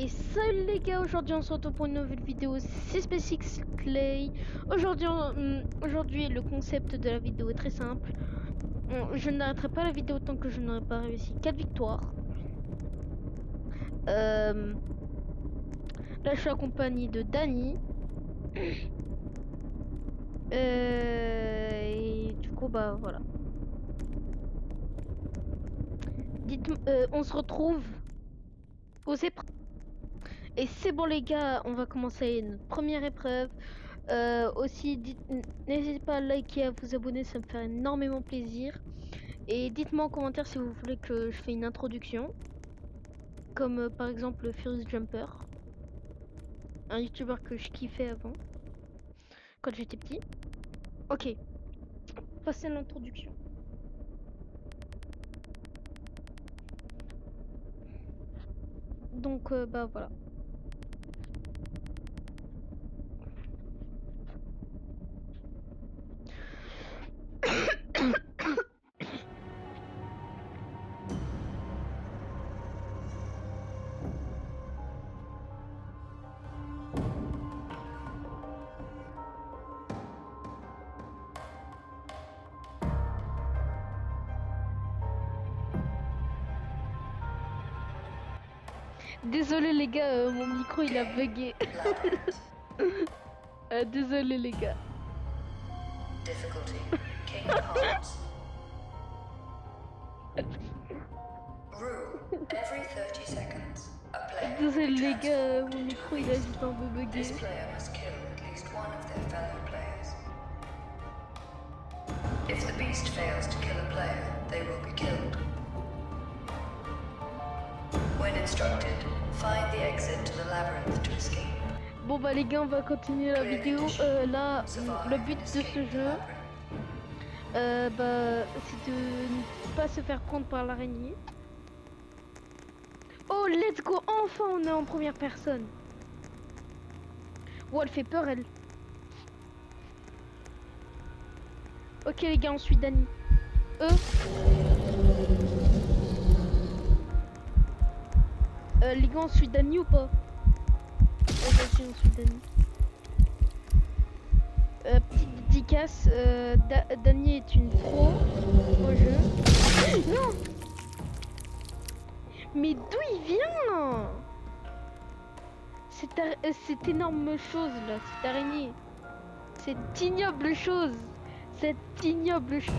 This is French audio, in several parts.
Et salut les gars, aujourd'hui on se retrouve pour une nouvelle vidéo, c'est SpaceX Clay. Aujourd'hui le concept de la vidéo est très simple. Je n'arrêterai pas la vidéo tant que je n'aurai pas réussi 4 victoires. Là je suis accompagné de Dany. Et du coup bah voilà. On se retrouve aux épreuves. Et c'est bon les gars, on va commencer notre première épreuve. Aussi, n'hésitez pas à liker et à vous abonner, ça me fait énormément plaisir. Et dites-moi en commentaire si vous voulez que je fasse une introduction. Comme par exemple Furious Jumper. Un youtubeur que je kiffais avant. Quand j'étais petit. Ok. Passez à l'introduction. Donc bah voilà. Désolé les gars, mon micro il a bugué. Désolé les gars. Difficulty, King of Hearts. Rule, every 30 seconds, a player Désolé will be les gars, transformed mon into micro a il a beast. juste un peu bugué. This player must kill at least one of their fellow players. If the beast fails to kill a player, they will be killed. When instructed, find the exit to the labyrinth to escape. Bon bah les gars, on va continuer la vidéo. Là, le but de ce jeu, bah, c'est de ne pas se faire prendre par l'araignée. Oh, let's go! Enfin, on est en première personne. Oh, elle fait peur, elle. Ok, les gars, on suit Dany. Les gars, on suit Dany ou pas? Vas-y, on suit Dany. Petite dédicace, Dany est une pro au jeu. Non! Mais d'où il vient? Cette énorme chose là, cette araignée. Cette ignoble chose. Cette ignoble chose.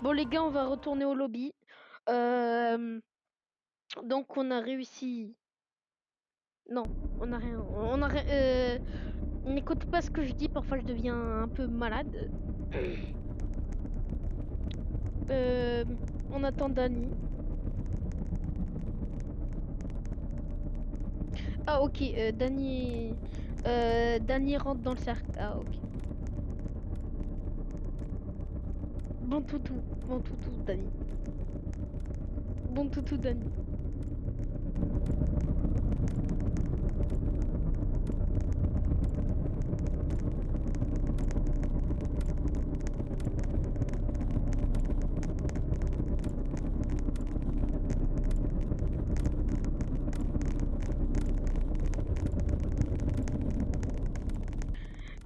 Bon les gars, on va retourner au lobby. Donc on a réussi. Non, on a rien. N'écoute pas ce que je dis, parfois je deviens un peu malade. On attend Dany. Ah ok, Dany rentre dans le cercle. Ah ok. Bon toutou, Dany. Bon toutou, Dany.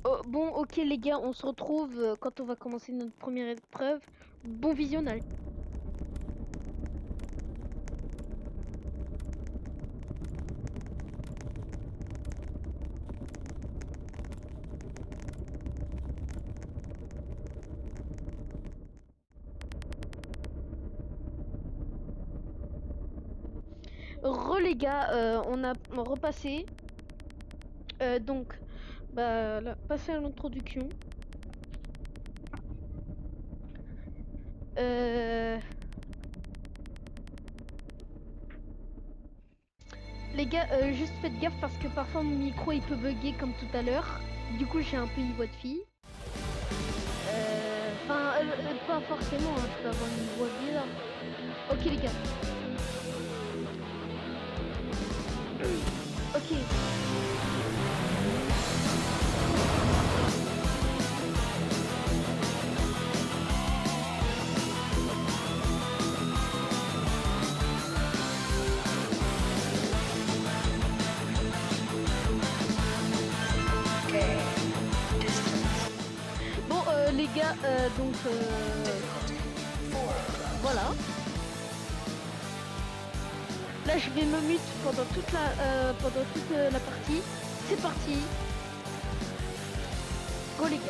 Oh, bon, ok les gars, on se retrouve quand on va commencer notre première épreuve. Bon visionnage. Les gars, on a repassé. Donc, bah, là, passer à l'introduction. Les gars, juste faites gaffe parce que parfois mon micro il peut bugger comme tout à l'heure. Du coup, j'ai un peu une voix de fille. Enfin, pas forcément, hein, tu peux avoir une voix bizarre. Ok les gars. Ok. Gain. Distance. Bon les gars, donc Difficulty. 4 o'clock. voilà. Là je vais me mute pendant toute la partie. C'est parti. Go les gars.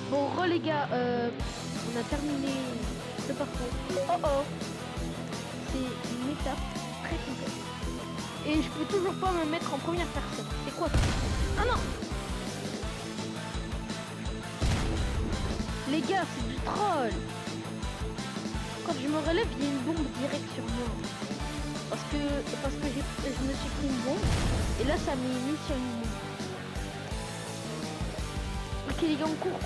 Bon, les gars, on a terminé le parcours. Oh oh, c'est une étape très complexe. Et je peux toujours pas me mettre en première personne. C'est quoi ça? Ah non! Les gars, c'est du troll. Quand je me relève, il y a une bombe direct sur moi. Parce que je me suis pris une bombe. Et là, ça m'a mis sur une bombe. Ok les gars, on court.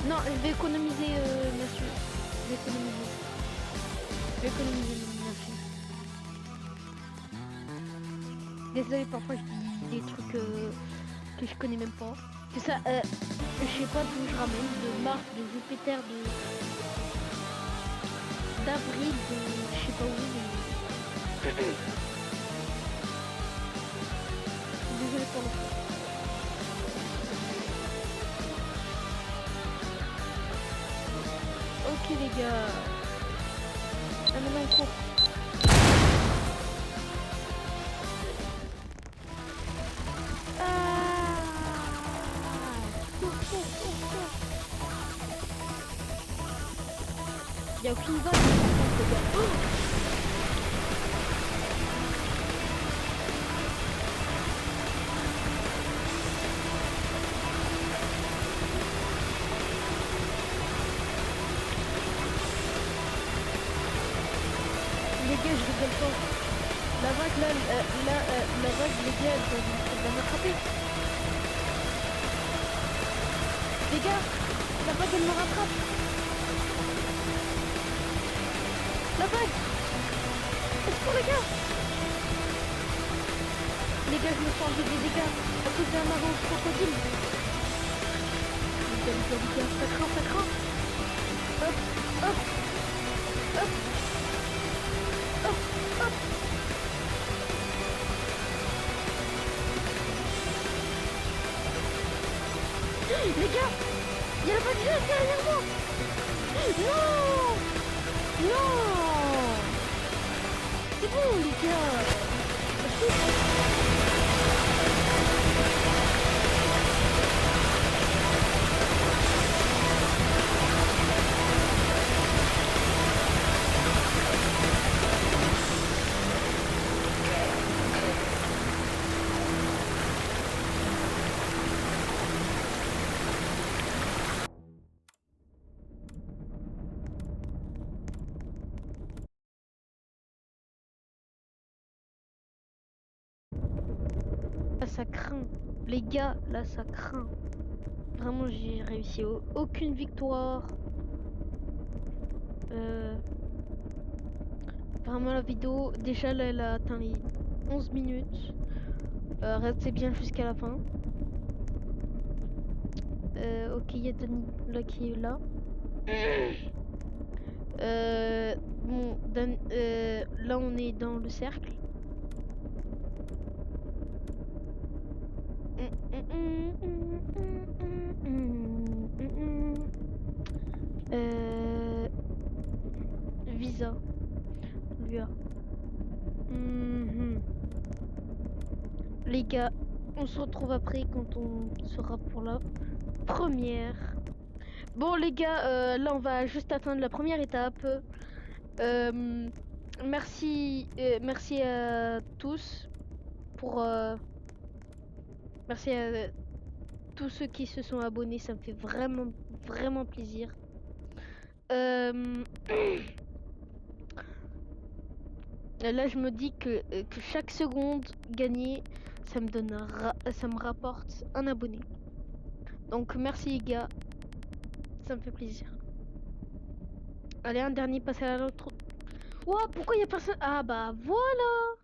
Non, je vais économiser, monsieur. Je vais économiser l'énergie. Désolé, parfois je dis des trucs que je connais même pas. Que ça, je sais pas d'où je ramène, de Mars, de Jupiter, d'avril, de je sais pas où. Mais... Désolé pour le coup. Ok les gars. Ah maintenant on court. Il n'y a aucune zone. Les gars. Oh, les gars, je rigole pas. La vague là, la vague, les gars, elle va m'attraper. Les gars, la vague, elle me rattrape. La vague. Est-ce pour les gars? Les gars, je me sens enlever des dégâts à cause d'un marron crocodile. Les gars, ça craint. Hop. Les gars, il y a la vague géante derrière moi. Non. C'est bon les gars. Là, ça craint. Les gars, là, ça craint. Vraiment, j'ai réussi aucune victoire. Vraiment, la vidéo, déjà, là, elle a atteint les 11 minutes. Restez bien jusqu'à la fin. Ok, il y a Danny là qui est là. Bon, là, on est dans le cercle. Visa. Lui a. Les gars, on se retrouve après quand on sera pour la première. Bon les gars, là on va juste atteindre la première étape. Merci à tous pour merci à tous ceux qui se sont abonnés, ça me fait vraiment plaisir. Là je me dis que chaque seconde gagnée, ça me rapporte un abonné. Donc merci les gars, ça me fait plaisir. Allez, un dernier passage à l'autre. Ouah, pourquoi il y a personne? Ah bah voilà.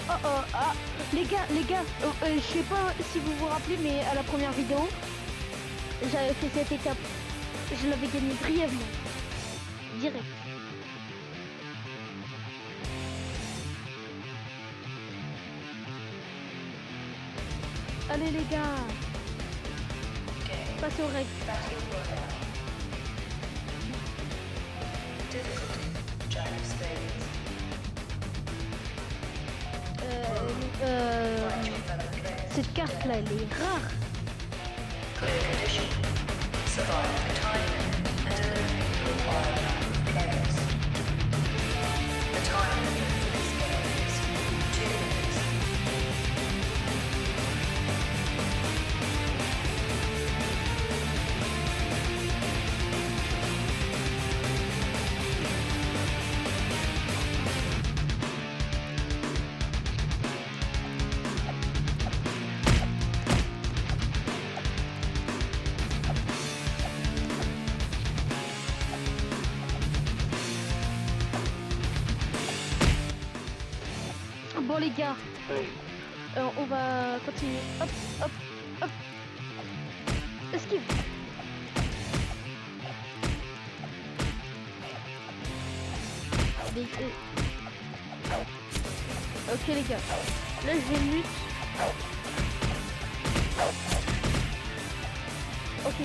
Ah, les gars, je sais pas si vous vous rappelez, mais à la première vidéo, j'avais fait cette étape. Je l'avais gagné brièvement. Direct. Allez les gars, passez au règles. Cette carte là, elle est rare. Bon les gars, on va continuer. Hop, hop, hop. Esquive. Ok les gars, là je vais mute. Ok.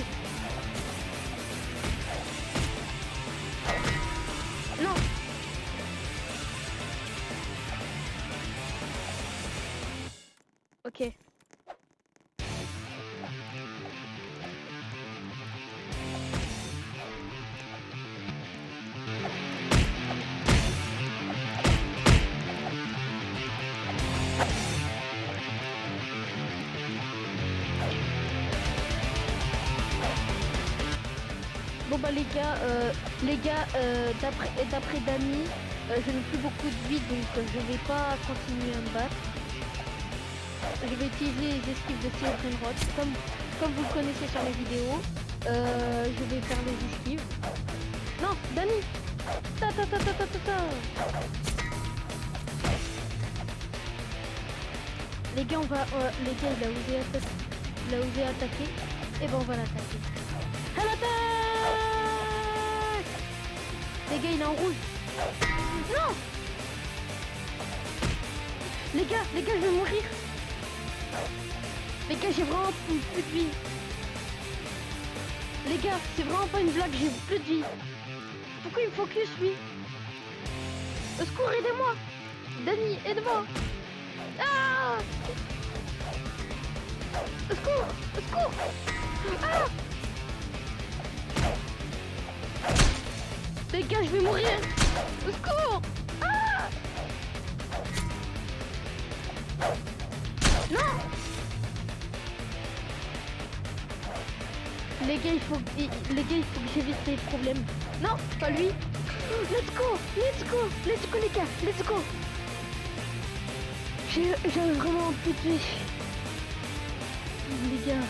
Non. Ok. Bon bah les gars, d'après Dany, je n'ai plus beaucoup de vie, donc je vais pas continuer à me battre. Je vais utiliser les esquives de Steel Railroad comme vous le connaissez sur les vidéos. Je vais faire les esquives. Non, Dany. Les gars, il a osé attaquer. Et ben on va l'attaquer. À l'attaque! Les gars, il est en rouge. Non! Les gars, je vais mourir. Les gars, j'ai vraiment plus de vie. Les gars, c'est vraiment pas une blague, j'ai plus de vie. Pourquoi il me focus lui? Au secours, aidez-moi! Dany, aide-moi! Ah! Au secours! Au secours! Ah! Les gars, je vais mourir! Au secours! Ah! Non! Les gars, il faut que j'évite les problèmes. Non, pas lui. Let's go les gars, let's go. J'avais vraiment pété. Les gars.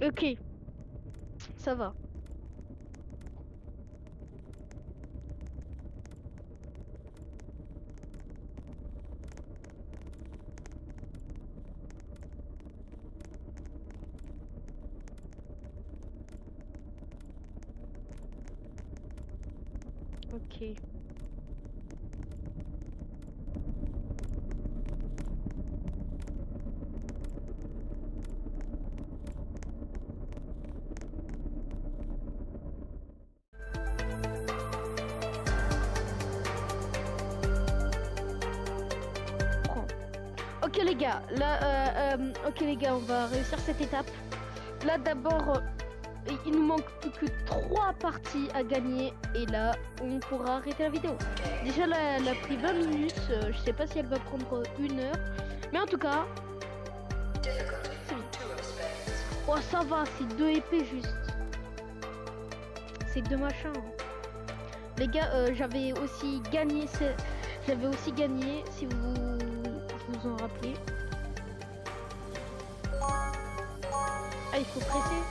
Ok. Ça va. Ok. Prends. Ok les gars, là, ok les gars, on va réussir cette étape. Là d'abord, il nous manque plus que 3 parties à gagner et là, on pourra arrêter la vidéo. Déjà, elle a pris 20 minutes, je sais pas si elle va prendre 1 heure, mais en tout cas, oh ça va, c'est 2 épées juste. C'est 2 machins. Les gars, j'avais aussi gagné, si vous en rappelez. Ah, il faut presser.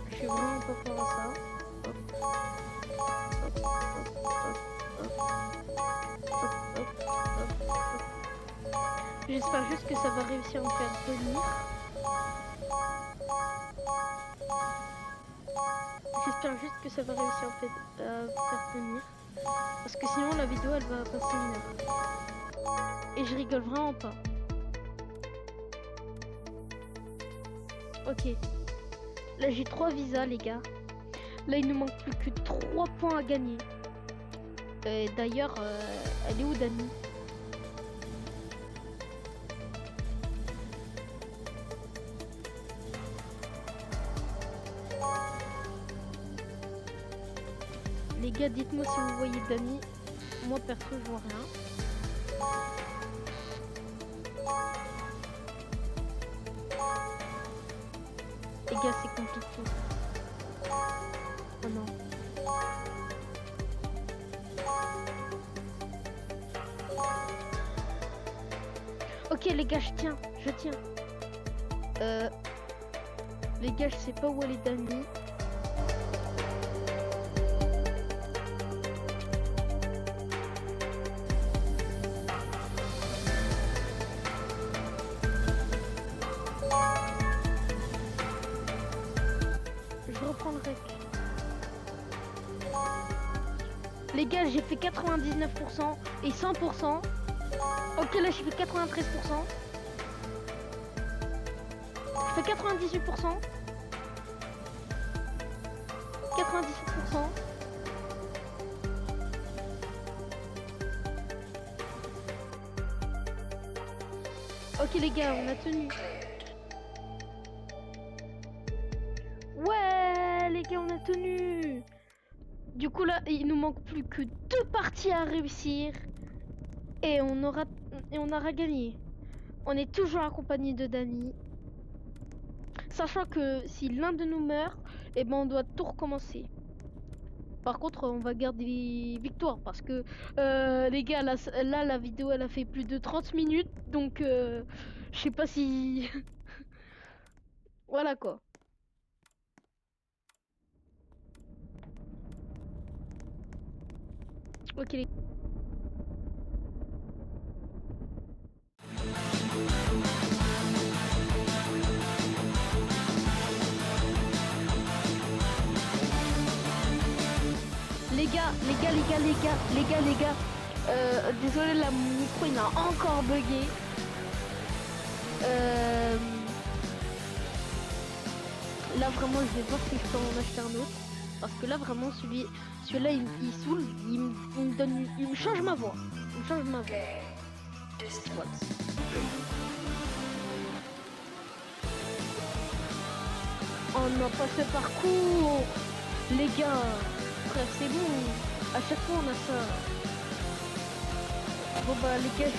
Je suis vraiment pas fort à ça. Hop. Hop, hop, hop, hop, hop, hop. J'espère juste que ça va réussir à me faire tenir. J'espère juste que ça va réussir à me faire tenir. Parce que sinon la vidéo elle va passer 1 heure. Et je rigole vraiment pas. Ok. Là j'ai 3 visas les gars. Là il nous manque plus que 3 points à gagner. D'ailleurs, elle est où Dani? Les gars, dites-moi si vous voyez Dani. Moi perso je vois rien. Les gars, c'est compliqué. Oh non. Ok les gars, je tiens. Les gars, je sais pas où elle est Dani. Je reprends le rec. Les gars, j'ai fait 99% et 100%. Ok, là, j'ai fait 93%. Je fais 98%. 98%. Ok les gars, on a tenu. Ouais les gars, on a tenu. Du coup là, il nous manque plus que 2 parties à réussir. Et on aura gagné. On est toujours accompagné de Dani. Sachant que si l'un de nous meurt, et ben on doit tout recommencer. Par contre, on va garder les victoires parce que les gars, là, la vidéo elle a fait plus de 30 minutes, donc je sais pas si voilà quoi. Ok les les gars, désolé, la mon micro il a encore bugué. Là vraiment je vais voir si je peux en acheter un autre. Parce que là vraiment celui-là il saoule, il me change ma voix. Il me change ma voix. Voilà. On a pas ce parcours. Les gars, frère c'est bon. À chaque fois on a ça. Bon bah les gars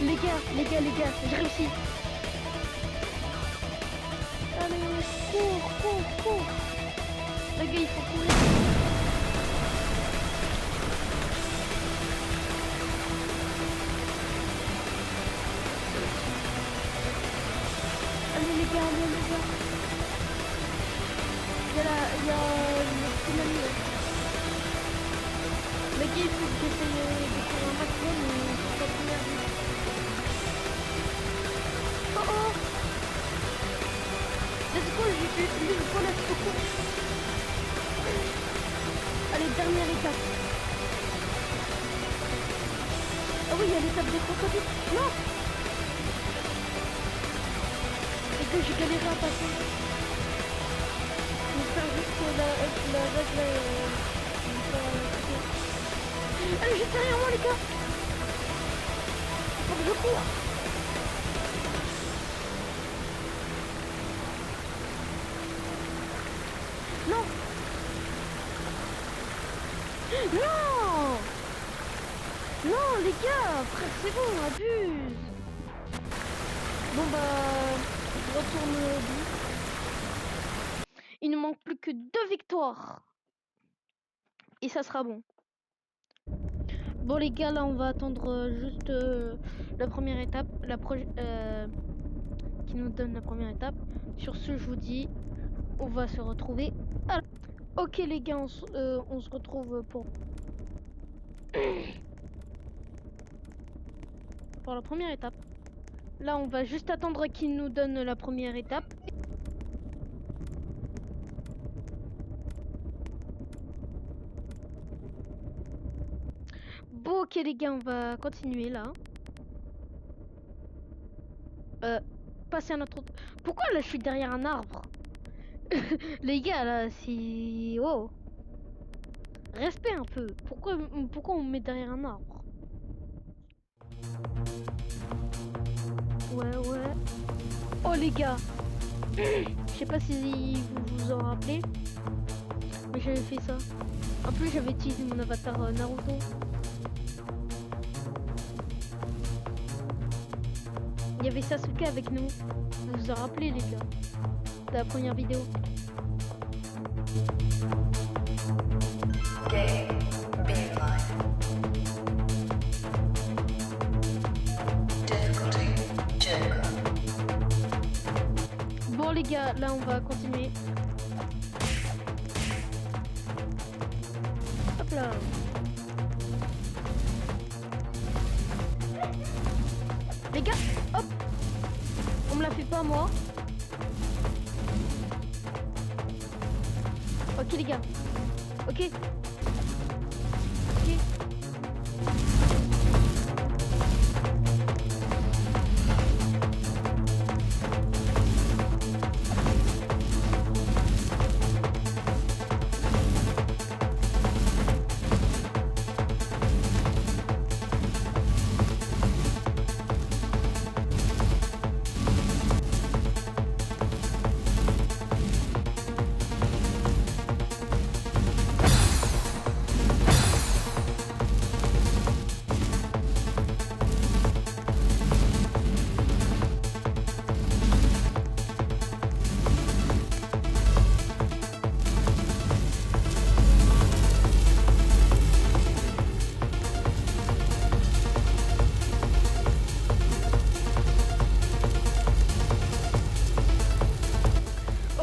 les gars, j'ai réussi. Allez, cours. Les gars, il faut courir. Allez les gars. Il y a le tsunami là. Les gars, il faut que j'essaye de courir un maximum, mais c'est pas bien. Oh. Let's go, j'ai une fois la secours. Allez, dernière étape. Ah oui, il y a l'étape des crocodiles. Non. Et que j'ai galéré à passer. J'espère juste que la règle n'est pas... Allez, juste derrière moi les gars. Faut que je cours. Non. Non les gars, frère c'est bon, abuse. Bon bah, je retourne au but. Il ne manque plus que 2 victoires. Et ça sera bon. Bon les gars, là on va attendre juste la première étape, qui nous donne la première étape. Sur ce, je vous dis, on va se retrouver. Ok les gars, on se retrouve pour la première étape. Là, on va juste attendre qu'il nous donne la première étape. Bon, ok les gars, on va continuer là. Passer à notre... Pourquoi là je suis derrière un arbre? Les gars là, c'est... Oh. Respect un peu. Pourquoi on me met derrière un arbre? Ouais. Oh les gars. Je sais pas si vous vous en rappelez. Mais j'avais fait ça. En plus j'avais utilisé mon avatar Naruto. Il y avait Sasuke avec nous. Vous vous en rappelez les gars? De la première vidéo. Game Beeline. Difficulty Joker. Bon les gars, là on va continuer. Hop là. Les gars, hop. On me la fait pas moi. Ok les gars. Ok.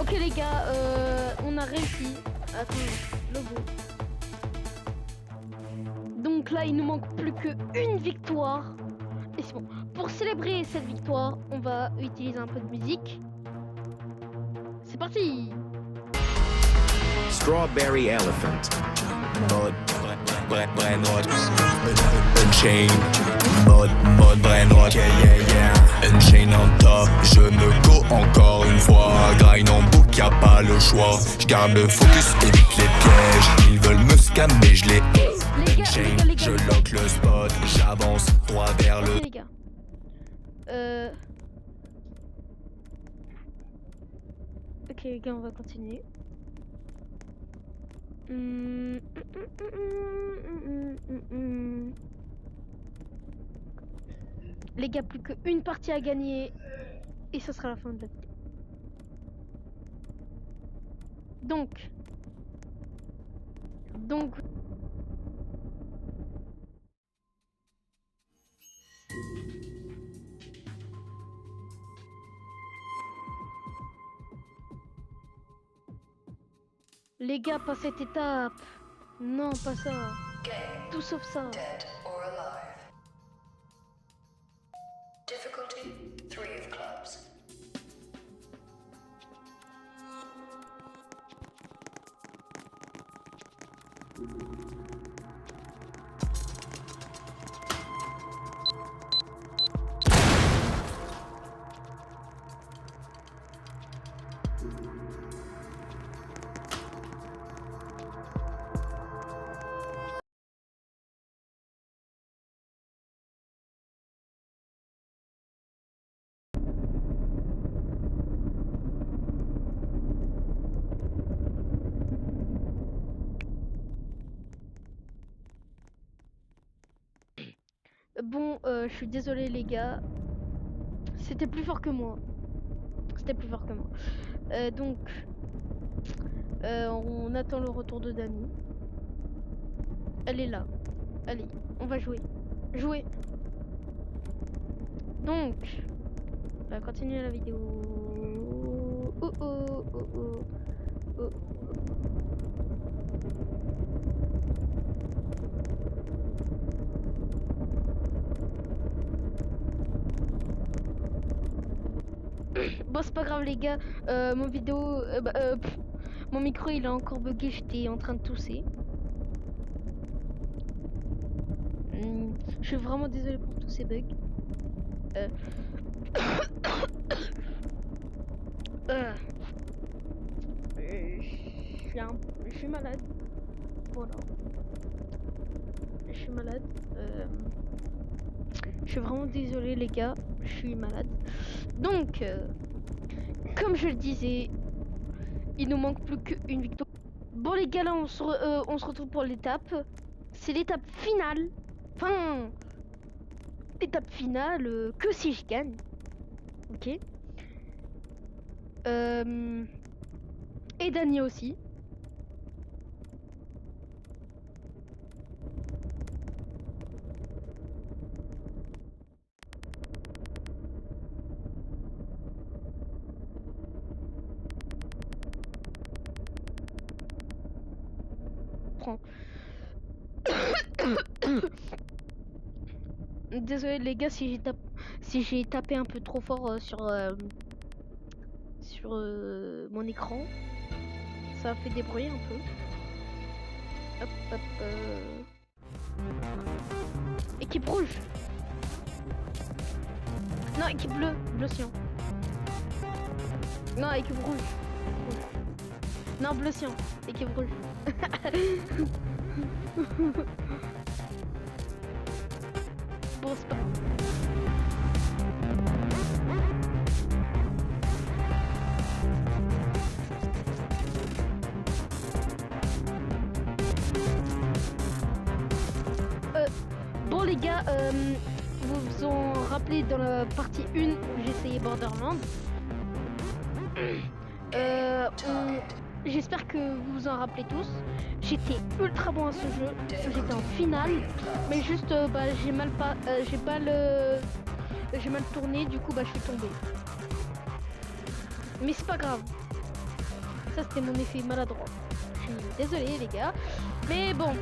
Ok les gars, on a réussi. Attends, logo. Donc là, il nous manque plus qu'une victoire. Et c'est bon. Pour célébrer cette victoire, on va utiliser un peu de musique. C'est parti. Strawberry elephant. Mode, Brennrod. Unchain. Mode Brennrod. Yeah. Unchain en top. Je me go encore une fois. Grind en boucle, y'a pas le choix. J'garde le focus, évite les pièges. Ils veulent me scammer, je les. Unchain, je lock le spot. J'avance droit vers le. Ok les gars. Ok les gars, on va continuer. Les gars, plus qu'une partie à gagner et ce sera la fin de la vidéo. Donc, les gars, pas cette étape. Non, pas ça. Game. Tout sauf ça. Dead or alive. Difficulty 3 of clubs. Bon, je suis désolé les gars. C'était plus fort que moi. C'était plus fort que moi. Donc, on attend le retour de Dani. Elle est là. Allez, on va jouer. Jouer. Donc, on va continuer la vidéo. Oh oh oh oh. Oh. Bon, c'est pas grave les gars, mon vidéo, mon micro il a encore bugué, j'étais en train de tousser. Je suis vraiment désolée pour tous ces bugs. Je suis malade. Voilà. Je suis malade. Je suis vraiment désolée les gars, je suis malade. Donc, comme je le disais, il nous manque plus qu'une victoire. Bon les gars, là on se retrouve pour l'étape. C'est l'étape finale. Enfin, l'étape finale, que si je gagne. Ok. Et Dani aussi. Désolé les gars si j'ai tapé un peu trop fort sur mon écran. Ça a fait des bruits un peu. Hop hop. Équipe rouge. Non, équipe bleue, bleu cyan. Non, équipe rouge. Non, bleu cyan, équipe rouge. Bon, c'est pas... Bon les gars, vous vous en rappelez dans la partie 1 où j'ai essayé Borderlands. J'espère que vous vous en rappelez tous. J'étais ultra bon à ce jeu. J'étais en finale, mais juste j'ai mal tourné, du coup je suis tombée. Mais c'est pas grave. Ça c'était mon effet maladroit. Je suis désolée les gars. Mais bon.